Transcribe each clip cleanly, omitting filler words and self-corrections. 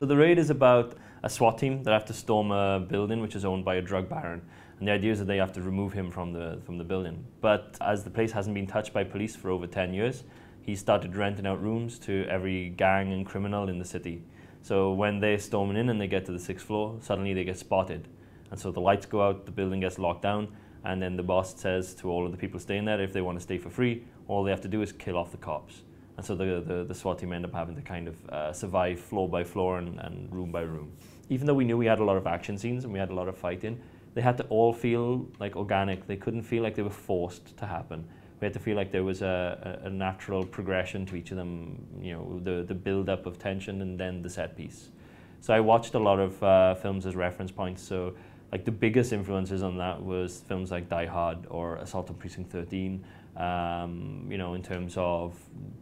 So the raid is about a SWAT team that have to storm a building which is owned by a drug baron. And the idea is that they have to remove him from the building. But as the place hasn't been touched by police for over 10 years, he started renting out rooms to every gang and criminal in the city. So when they're storming in and they get to the 6th floor, suddenly they get spotted. And so the lights go out, the building gets locked down, and then the boss says to all of the people staying there, if they want to stay for free, all they have to do is kill off the cops. And so the SWAT team end up having to kind of survive floor by floor and room by room. Even though we knew we had a lot of action scenes and we had a lot of fighting, they had to all feel like organic. They couldn't feel like they were forced to happen. We had to feel like there was a natural progression to each of them, you know, the build-up of tension and then the set piece. So I watched a lot of films as reference points. So like the biggest influences on that was films like Die Hard or Assault on Precinct 13, you know, in terms of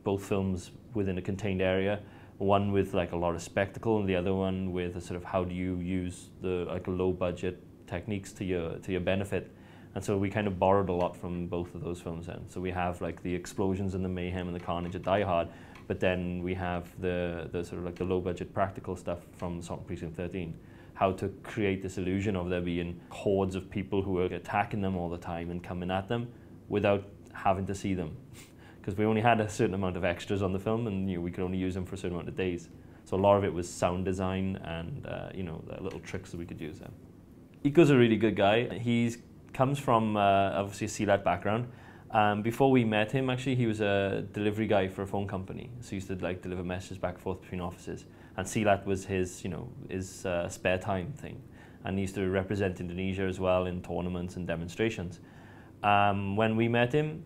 both films within a contained area, one with like a lot of spectacle and the other one with a sort of how do you use the like low budget techniques to your benefit. And so we kind of borrowed a lot from both of those films then. So we have like the explosions and the mayhem and the carnage at Die Hard, but then we have the sort of like the low budget practical stuff from Assault on Precinct 13. How to create this illusion of there being hordes of people who are attacking them all the time and coming at them without having to see them. Because we only had a certain amount of extras on the film and you know, we could only use them for a certain amount of days. So a lot of it was sound design and you know, little tricks that we could use there. Iko's a really good guy. He comes from obviously a CLAT background. Before we met him, actually, he was a delivery guy for a phone company. So he used to like deliver messages back and forth between offices. And CLAT was his, you know, his spare time thing. And he used to represent Indonesia as well in tournaments and demonstrations. When we met him,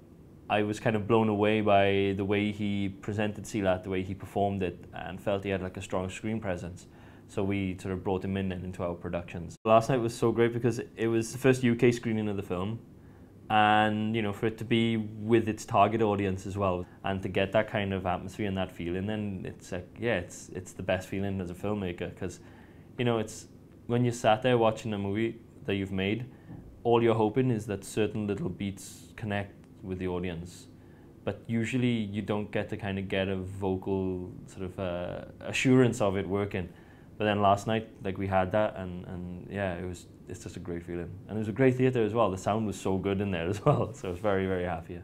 I was kind of blown away by the way he presented CLAT, the way he performed it, and felt he had like a strong screen presence. So we sort of brought him in into our productions. Last night was so great because it was the first UK screening of the film. And you know, for it to be with its target audience as well, and to get that kind of atmosphere and that feeling, then it's like, yeah, it's the best feeling as a filmmaker, because you know, it's when you're sat there watching a movie that you've made, all you're hoping is that certain little beats connect with the audience, but usually you don't get to kind of get a vocal sort of assurance of it working. But then last night, like we had that, and yeah, it's just a great feeling. And it was a great theatre as well. The sound was so good in there as well, so I was very, very happy.